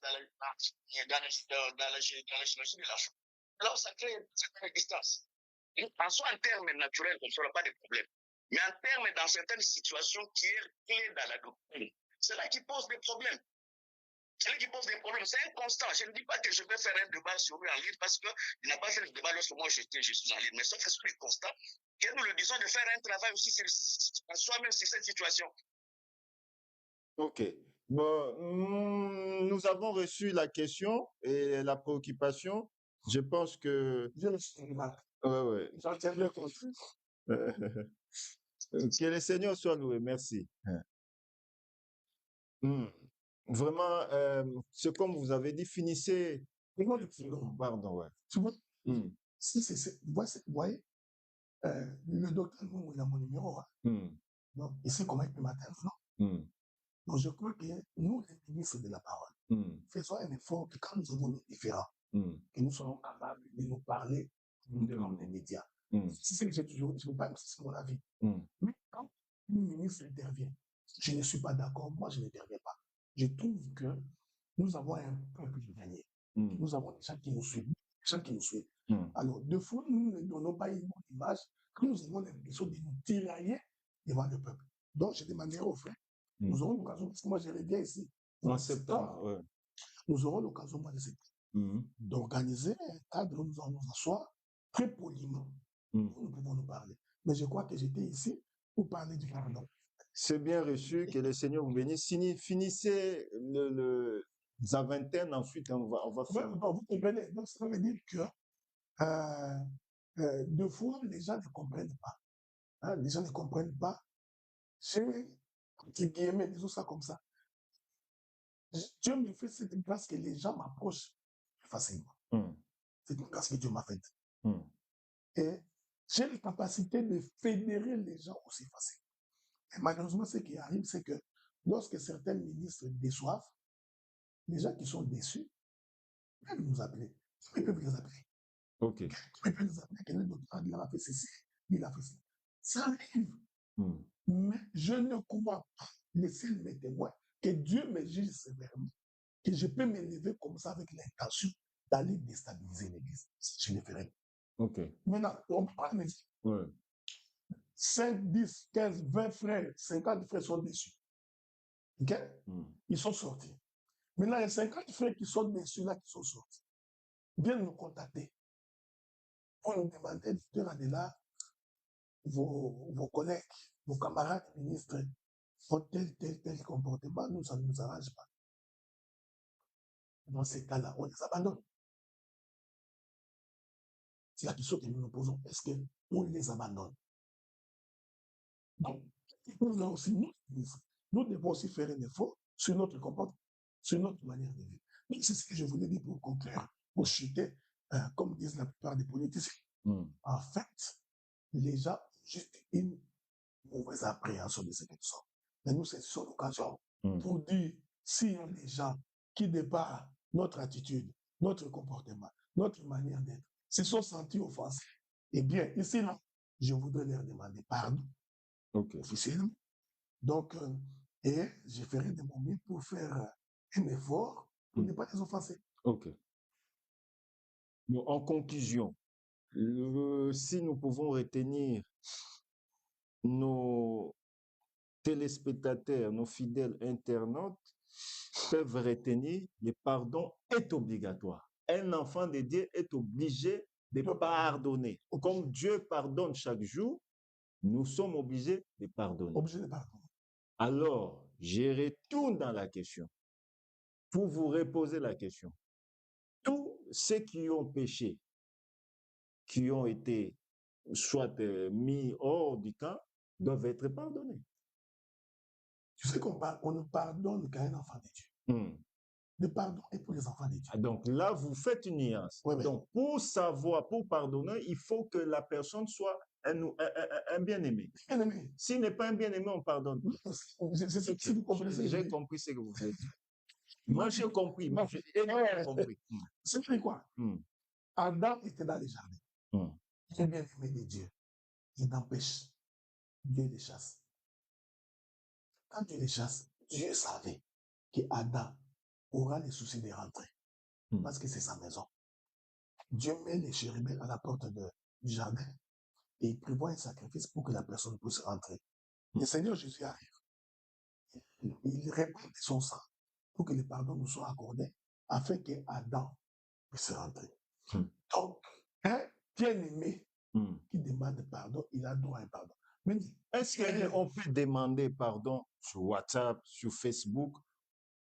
dans la généalogie de la chose. Là, ça crée une distance. En soi, en termes naturels, on ne fera pas de problème. Mais en termes dans certaines situations qui est clé dans la doctrine, c'est là qui pose des problèmes. C'est là qui pose des problèmes. C'est un constant. Je ne dis pas que je vais faire un débat sur lui en ligne parce qu'il n'a pas fait le débat lorsque moi je suis en ligne. Mais sauf que c'est constant que nous le disons de faire un travail aussi sur soi-même sur cette situation. Ok. Bon, nous avons reçu la question et la préoccupation. Je pense que... Ouais. J'en tiens bien compte. Que le Seigneur soit loué. Merci. Vraiment, c'est comme vous avez dit, finissez. Pardon, ouais. Tu vois, vous voyez, le docteur Mungu, il a mon numéro. Donc, ici, comment il peut m'atteindre, non? Donc, je crois que nous, les ministres de la parole, faisons un effort que quand nous avons des différends, que nous soyons capables de nous parler devant les médias. C'est ce que j'ai toujours dit, je ne veux pas, c'est mon avis. Mais quand le ministre intervient, je ne suis pas d'accord, moi, je n'interviens pas. Je trouve que nous avons un peuple de gagner. Nous avons des gens qui nous suivent. Alors, de fois, nous ne donnons pas une bonne image quand nous avons l'impression de nous tirailler devant le peuple. Donc, je demanderai aux frères, nous aurons l'occasion, parce que moi, je reviens ici en septembre, nous aurons l'occasion, moi, de d'organiser un cadre où nous allons nous asseoir très poliment, où nous pouvons nous parler. Mais je crois que j'étais ici pour parler du pardon. C'est bien reçu, que le Seigneur vous bénisse. Finissez sa vingtaine, ensuite on va faire. Ouais, vous comprenez. Donc, ça veut dire que deux fois, les gens ne comprennent pas. Hein, les gens ne comprennent pas. J'ai, entre guillemets, disons ça comme ça. Dieu me fait cette grâce que les gens m'approchent plus facilement. C'est une grâce que Dieu m'a faite. Et j'ai la capacité de fédérer les gens aussi facilement. Et malheureusement, ce qui arrive, c'est que lorsque certains ministres déçoivent, les gens qui sont déçus peuvent nous appeler. Ils peuvent les appeler. Ok. Ils peuvent nous appeler. Quel docteur il a fait ceci, il a fait ça. Ça arrive. Mais je ne crois pas, laissez mes témoins, que Dieu me juge sévèrement, que je peux m'élever comme ça avec l'intention d'aller déstabiliser l'Église. Je le ferai. Ok. Maintenant, on parle de 5, 10, 15, 20 frères, 50 frères sont déçus. OK? Ils sont sortis. Maintenant, les 50 frères qui sont déçus là, qui sont sortis, viennent nous contacter pour nous demander, docteur Adela, vos collègues, vos camarades ministres ont tel comportement, nous, ça ne nous arrange pas. Dans ces cas-là, on les abandonne. C'est la question que nous nous posons. Est-ce qu'on les abandonne? Donc, nous aussi, nous devons aussi faire un effort sur notre comportement, sur notre manière de vivre. Donc, c'est ce que je voulais dire pour conclure, pour chuter, comme disent la plupart des politiciens. En fait, les gens ont juste une mauvaise appréhension de ce qu'ils sont. Mais nous, c'est sur l'occasion pour dire, s'il y a des gens qui, de par notre attitude, notre comportement, notre manière d'être, se sont sentis offensés, eh bien, ici, là, je voudrais leur demander pardon, officiellement. Donc, et je ferai de mon mieux pour faire un effort pour ne pas les offenser. Ok. En conclusion, si nous pouvons retenir nos téléspectateurs, nos fidèles internautes peuvent retenir, le pardon est obligatoire. Un enfant de Dieu est obligé de pardonner. Comme Dieu pardonne chaque jour, nous sommes obligés de pardonner. Obligés de pardonner. Alors, je retourne dans la question pour vous reposer la question. Tous ceux qui ont péché, qui ont été soit mis hors du camp, doivent être pardonnés. Tu sais on ne pardonne qu'à un enfant de Dieu. Le pardon est pour les enfants de Dieu. Donc là, vous faites une nuance. Oui. Donc, pour savoir, pour pardonner, il faut que la personne soit un bien-aimé. Bien-aimé. S'il n'est pas un bien-aimé, on pardonne. J'ai compris ce que vous voulez dire. Moi, j'ai compris. Moi, j'ai compris. C'est quoi? Adam était dans les jardins. Il est bien-aimé de Dieu. Il n'empêche. Dieu les chasse. Quand Dieu les chasse, Dieu savait qu'Adam aura les soucis de rentrer. Parce que c'est sa maison. Dieu met les chérubins à la porte du jardin et il prévoit un sacrifice pour que la personne puisse rentrer. Le Seigneur Jésus arrive. Il répand son sang pour que le pardon nous soit accordé afin qu'Adam puisse rentrer. Donc, un bien-aimé qui demande pardon, il a droit à un pardon. Mais est-ce qu'on peut demander pardon sur WhatsApp, sur Facebook?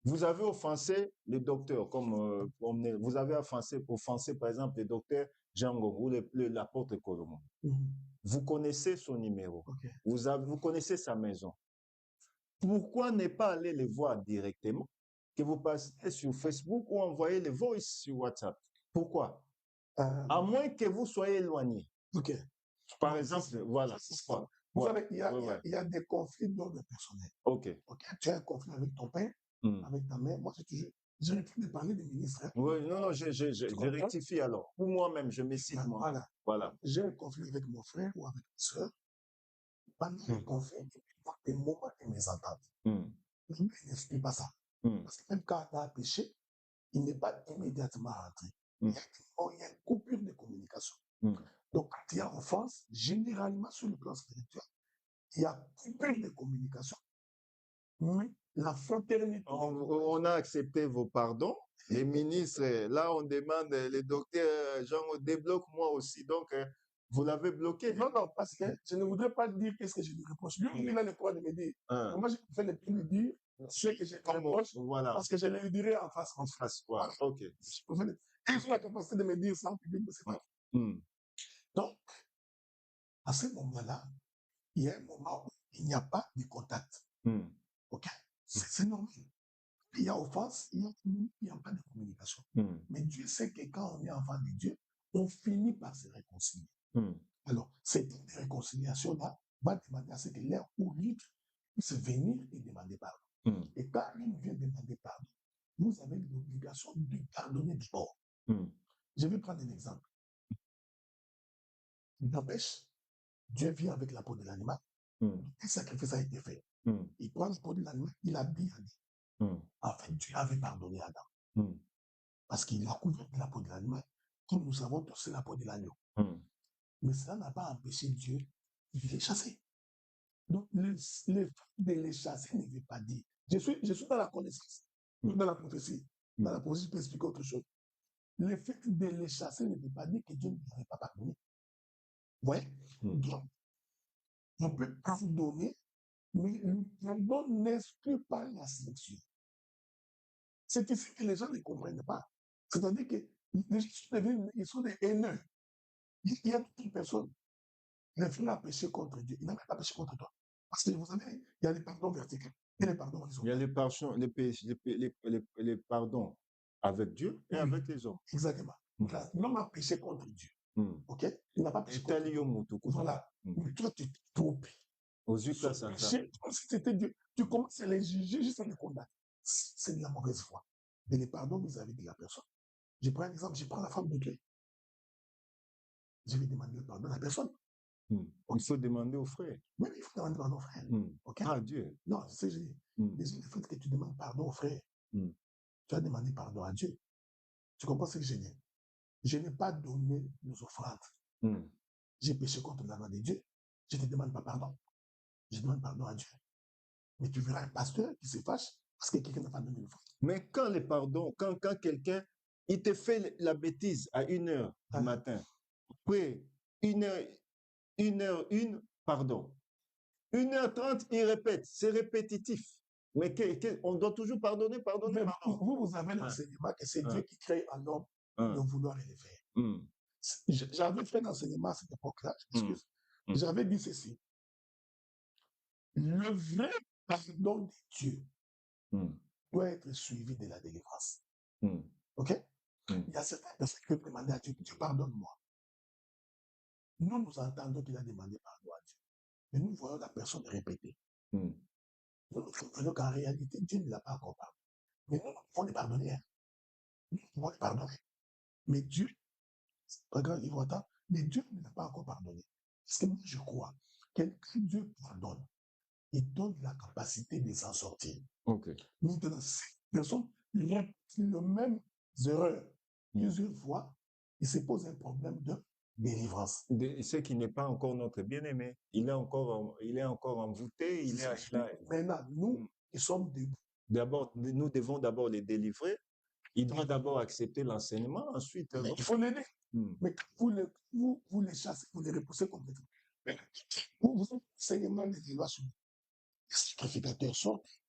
Vous avez offensé le docteur, comme vous avez offensé par exemple le docteur Jean Ngongou, l'apôtre Colombo. Vous connaissez son numéro, vous connaissez sa maison. Pourquoi ne pas aller le voir directement, que vous passez sur Facebook ou envoyez les voice sur WhatsApp? Pourquoi? À moins que vous soyez éloigné. Par exemple, voilà. Vous savez, il y a des conflits d'ordre personnel. Tu as un conflit avec ton père, avec ta mère. Moi, j'ai refusé de parler des ministres. Oui, non, je rectifie alors. Pour moi-même, je me cite moi. Voilà. J'ai un conflit avec mon frère ou avec ma soeur. Pendant le conflit, il y a des moments de mésentente. Je n'explique pas ça. Parce que même quand Adam a péché, il n'est pas immédiatement rentré. Il y a une coupure de communication. Donc, quand il y a offense, généralement sur le plan spirituel, il y a coupure de communication. Mais la fraternité. On a accepté vos pardons. Les ministres, là, on demande, les docteurs, Jean, débloque moi aussi. Donc, vous l'avez bloqué. Non, parce que je ne voudrais pas dire qu'est-ce que je lui reproche. Lui, il a le droit de me dire. Moi, je préfère ne plus lui dire Ce que j'ai comme proche, voilà. parce que je le dirai en face. En face, voilà. Voilà. Ok. Et ils ont la capacité de me dire ça en public, mais c'est pas. Donc, à ce moment-là, il y a un moment où il n'y a pas de contact. OK? C'est normal. Il y a offense, il n'y a pas de communication. Mais Dieu sait que quand on est enfant de Dieu, on finit par se réconcilier. Alors, cette réconciliation-là va demander à ce que l'un ou l'autre puisse venir et demander pardon. Et quand l'un vient demander pardon, vous avez l'obligation de pardonner d'abord. Je vais prendre un exemple. N'empêche, Dieu vient avec la peau de l'animal. Un sacrifice a été fait. Il prend la peau de l'animal, il habille Adam. En fait, Dieu avait pardonné Adam. Parce qu'il a couvert de la peau de l'animal, comme nous savons tous la peau de l'agneau. Mais cela n'a pas empêché Dieu de les chasser. Donc, le fait de les chasser ne veut pas dire. Je suis dans la connaissance, dans la prophétie. Dans la prophétie, je peux expliquer autre chose. Le fait de les chasser ne veut pas dire que Dieu ne l'avait pas pardonné. Vous voyez? Donc, on peut pardonner, mais le pardon n'exclut pas la sélection. C'est ici que les gens ne comprennent pas. C'est-à-dire que les gens ils sont des haineux. Il y a toute une personne. Le frère a péché contre Dieu. Il n'a même pas péché contre toi. Parce que vous savez, il y a les pardons verticaux et les pardons horizontaux. Il y a les pardons avec Dieu et avec les hommes. Exactement. L'homme a péché contre Dieu. OK? Il n'a pas péché contre Dieu. Voilà. Mais toi, tu te trompes. Aux yeux de ça. Si c'était Dieu, tu commences à les juger juste à les condamner. C'est de la mauvaise foi. Mais les pardons vis-à-vis de la personne. Je prends un exemple, je prends la femme de Dieu. Je vais demander le pardon à la personne. Il faut demander au frère. Oui, il faut demander pardon au frère. Okay? Pas à Dieu. Non, c'est déjà le fait que tu demandes pardon au frère. Tu as demandé pardon à Dieu. Tu comprends ce que je dis? Je n'ai pas donné nos offrandes. J'ai péché contre la loi de Dieu. Je ne te demande pas pardon. Je demande pardon à Dieu. Mais tu verras un pasteur qui se fâche parce que quelqu'un n'a pas donné l'offrande. Mais quand les pardons, quand quelqu'un, il te fait la bêtise à 1h du matin, après 1h01, pardon. 1h30, il répète. C'est répétitif. Mais on doit toujours pardonner. Vous avez l'enseignement que c'est Dieu qui crée en homme de vouloir et de faire. J'avais fait l'enseignement à cette époque-là, je m'excuse. J'avais dit ceci. Le vrai pardon de Dieu doit être suivi de la délivrance. OK? Il y a certaines personnes qui peuvent demander à Dieu, Dieu pardonne-moi. Nous entendons qu'il a demandé pardon à Dieu. Mais nous voyons la personne répéter. Nous comprenons qu'en réalité, Dieu ne l'a pas encore pardonné. Mais nous pouvons les pardonner. Nous pouvons les pardonner. Mais Dieu, regarde, mais Dieu ne l'a pas encore pardonné. Parce que moi, je crois que Dieu pardonne, il donne la capacité de s'en sortir. Maintenant, si une personne répète les mêmes erreurs plusieurs fois, il se pose un problème de délivrance. Ce qui n'est pas encore notre bien-aimé. Il est encore envoûté. Maintenant, nous, ils sommes debout. D'abord, nous devons d'abord les délivrer. Il doit d'abord accepter l'enseignement, ensuite. Il faut l'aider. Mais quand vous les chassez, vous les repoussez complètement. Vous êtes enseignement des lois sur les sacrificateurs sortent.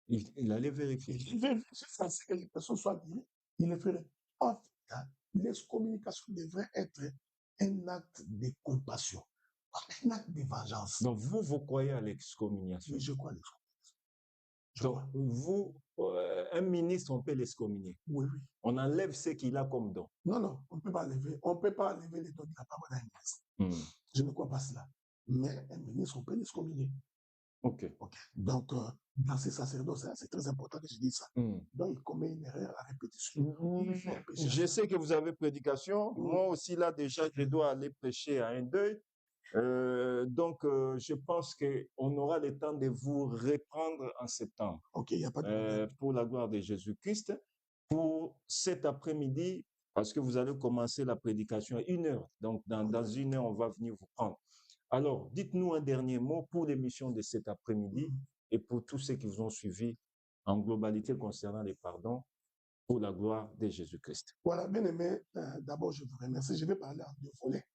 Il allait vérifier. Il vérifie censé que les personnes soient guéries. Il le ferait. En fait, l'excommunication devrait être un acte de compassion, un acte de vengeance. Donc, vous croyez à l'excommunication? Oui, je crois à l'excommunication. Donc, vous, un ministre, on peut l'excommunier. Oui. On enlève ce qu'il a comme don. Non, on ne peut pas enlever. On ne peut pas enlever les dons de la parole d'un ministre. Je ne crois pas cela. Mais un ministre, on peut l'excommunier. OK. Donc, dans ces sacerdoces, c'est très important que je dise ça. Donc, il commet une erreur à répétition. Je sais que vous avez prédication. Moi aussi, là, déjà, je dois aller prêcher à un deuil. Donc, je pense qu'on aura le temps de vous reprendre en septembre. OK, il n'y a pas de problème. Pour la gloire de Jésus-Christ. Pour cet après-midi, parce que vous allez commencer la prédication à 1h. Donc, dans 1 heure, on va venir vous prendre. Alors, dites-nous un dernier mot pour l'émission de cet après-midi et pour tous ceux qui vous ont suivis en globalité concernant les pardons pour la gloire de Jésus-Christ. Voilà, bien aimé, d'abord, je vous remercie. Je vais parler en 2 volets.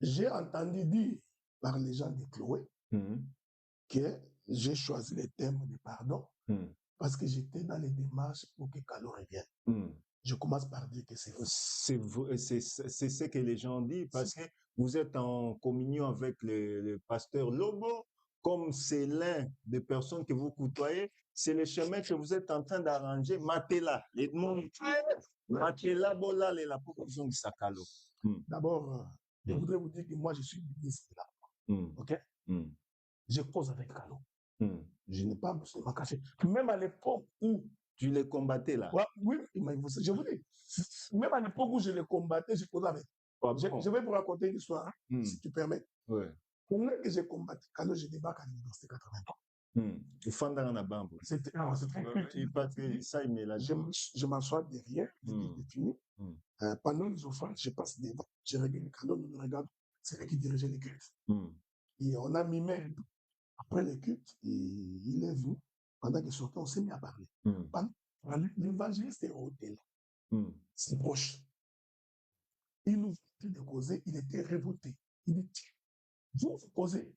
J'ai entendu dire par les gens de Chloé que j'ai choisi les termes de pardon parce que j'étais dans les démarches pour que Kalo revienne. Je commence par dire que c'est faux. C'est ce que les gens disent parce que vous êtes en communion avec le pasteur Lobo, comme c'est l'un des personnes que vous côtoyez, c'est le chemin que vous êtes en train d'arranger. Matela, les mondes, Matela, Bola, la proposition de Sakalo. D'abord, je voudrais vous dire que moi, je suis ministre de là. OK? Je cause avec Kalo. Je n'ai pas besoin de m'en cacher. Même à l'époque où tu les combattais là. Ouais, oui, mais je vous dis, même à l'époque où je les combattais, je causais avec. Je vais vous raconter une histoire, si tu permets. Ouais. Pendant que j'ai combattu Kalo, je débarque à l'université 83. Il faut dans la bambe. C'était je m'assois derrière, défini. Pendant les offrandes, je passe devant, je regarde Kalo, nous regarde, c'est lui qui dirigeait les cultes. Et on a mimé. Après le culte, il est venu. Pendant qu'il sortait, on s'est mis à parler. L'évangéliste est au hôtel. C'est proche. Il nous dit de causer, il était révolté. Il dit, vous causez.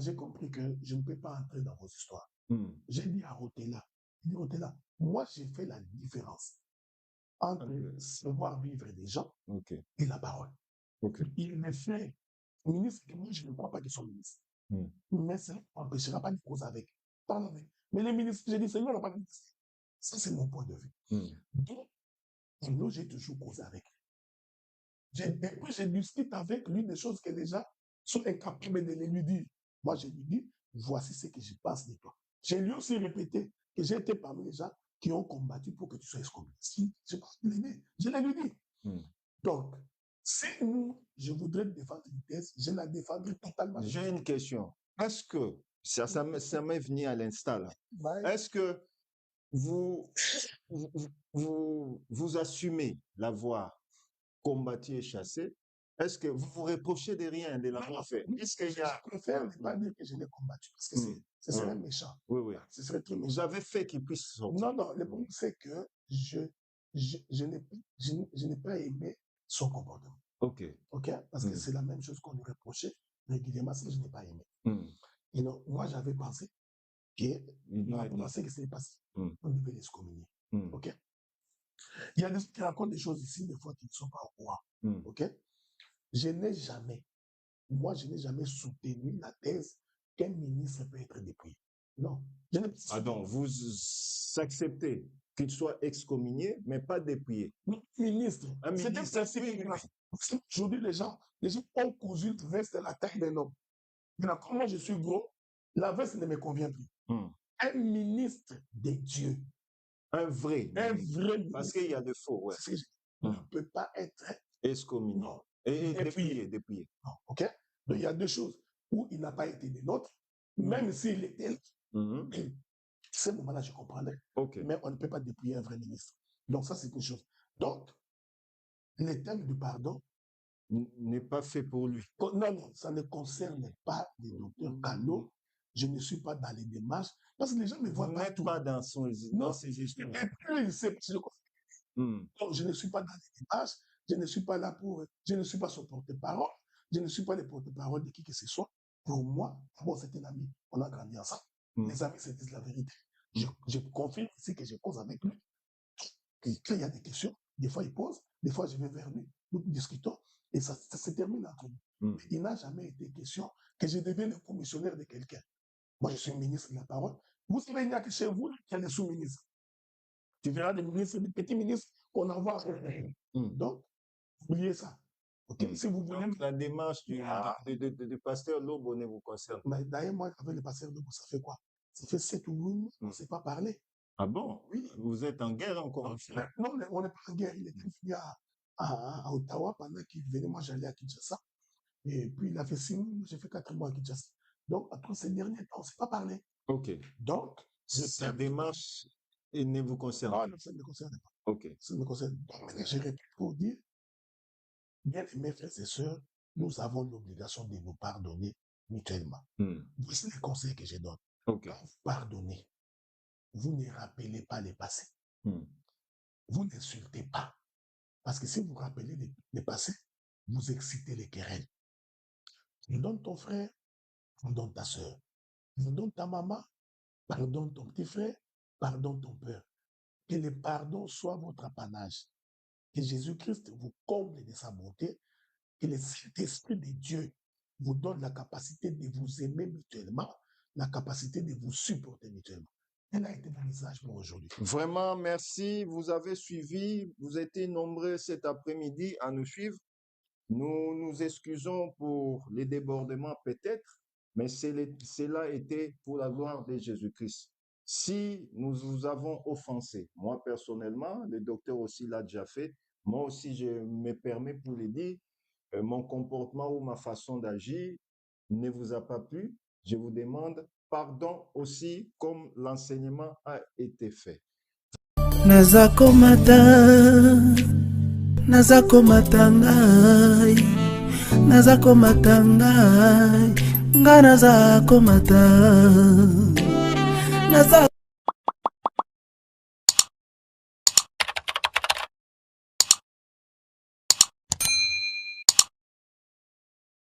J'ai compris que je ne peux pas entrer dans vos histoires. J'ai dit à Rotella, moi j'ai fait la différence entre savoir vivre des gens et la parole. Il me fait ministre, moi je ne crois pas qu'ils sont ministres. Mais ça n'empêchera pas de causer avec. Mais les ministres, j'ai dit, Seigneur n'a pas de ministre. Ça, c'est mon point de vue. Donc, là, j'ai toujours causé avec lui. Et puis, je discute avec lui des choses que les gens sont incapables de lui dire. Moi, je lui dis, voici ce que je pense de toi. J'ai lui aussi répété que j'étais parmi les gens qui ont combattu pour que tu sois excommunié. Je pense que je l'ai lui dit. Donc, si je voudrais défendre une thèse, je la défendrai totalement. J'ai une question. Est-ce que, ça m'est venu à l'instant là, est-ce que vous assumez l'avoir combattu et chassé? Est-ce que vous vous reprochez de rien de l'avoir fait? Est-ce que je préfère ne pas dire que je l'ai combattu parce que ce serait méchant. Oui. Ce serait très méchant. Vous avez fait qu'il puisse sortir. Non, le problème c'est que je n'ai pas aimé son comportement. OK? Parce que c'est la même chose qu'on lui reprochait régulièrement, si je n'ai pas aimé. Et non, moi j'avais pensé que ce qui s'est passé, on devait l'excommunier. OK? Il y a des gens qui racontent des choses ici, des fois qui ne sont pas au courant. OK? Je n'ai jamais soutenu la thèse qu'un ministre peut être dépouillé. Non. Donc, vous acceptez qu'il soit excommunié, mais pas dépouillé. Ministre. C'est un principe. Aujourd'hui, les gens ont cousu une veste de la taille d'un homme. Maintenant, comme moi je suis gros, la veste ne me convient plus. Un ministre de Dieu. Un vrai ministre. Parce qu'il y a de faux, ouais. Ne peut pas être excommunié. Non. Et dépouillé. Non, OK? Donc, il y a deux choses. Où il n'a pas été des nôtres, même s'il était ce moment-là, je comprendrais. Mais on ne peut pas dépouiller un vrai ministre. Donc, ça, c'est une chose. Donc, le thème du pardon n'est pas fait pour lui. Non, ça ne concerne pas le docteur Kalo. Je ne suis pas dans les démarches. Parce que les gens me voient pas. Vous n'êtes pas dans ses gestions. Donc, je ne suis pas dans les démarches. Je ne suis pas là pour. Je ne suis pas son porte-parole. Je ne suis pas le porte-parole de qui que ce soit. Pour moi, d'abord, c'est un ami. On a grandi ensemble. Les amis se disent la vérité. Je confirme ici que je pose avec lui. Quand il y a des questions, des fois il pose, des fois je vais vers lui. Nous discutons et ça se termine entre nous. Mais il n'a jamais été question que je devienne le commissionnaire de quelqu'un. Moi, je suis ministre de la parole. Vous savez, il n'y a que chez vous qu'il y a des sous-ministres. Tu verras des ministres, des petits ministres qu'on envoie. Donc, oubliez ça. Okay? Si vous voulez. Donc, la démarche du pasteur Lobo ne vous concerne pas. D'ailleurs, moi, avec le pasteur Lobo, ça fait quoi? Ça fait 7 ou 8 mois qu'on ne s'est pas parlé. Ah bon? Oui. Vous êtes en guerre encore? Non, on n'est pas en guerre. Il était venu à Ottawa pendant qu'il venait. Moi, j'allais à Kinshasa. Et puis, il a fait 6 mois. J'ai fait 4 mois à Kinshasa. Donc, après ces derniers temps, on ne s'est pas parlé. Donc, sa démarche ne vous concerne pas. Non, ça ne me concerne pas. Ça ne me concerne pas. Donc, maintenant, je répète pour dire, bien aimés frères et sœurs, nous avons l'obligation de nous pardonner mutuellement. Voici les conseils que je donne. Quand vous pardonnez, vous ne rappelez pas les passés. Vous n'insultez pas. Parce que si vous rappelez les passés, vous excitez les querelles. On donne ton frère, on donne ta sœur. Pardonne ta maman, pardonne ton petit frère, pardonne ton père. Que le pardon soit votre apanage. Que Jésus-Christ vous comble de sa bonté. Que le Saint-Esprit de Dieu vous donne la capacité de vous aimer mutuellement, la capacité de vous supporter mutuellement. Quel a été mon message pour aujourd'hui? Vraiment, merci. Vous avez suivi, vous étiez nombreux cet après-midi à nous suivre. Nous nous excusons pour les débordements peut-être, mais cela était pour la gloire de Jésus-Christ. Si nous vous avons offensé, moi personnellement, le docteur aussi l'a déjà fait, moi aussi je me permets pour le dire, mon comportement ou ma façon d'agir ne vous a pas plu, je vous demande pardon aussi comme l'enseignement a été fait. Nazakomata ngai, nazakomata ngai, nga nazakomata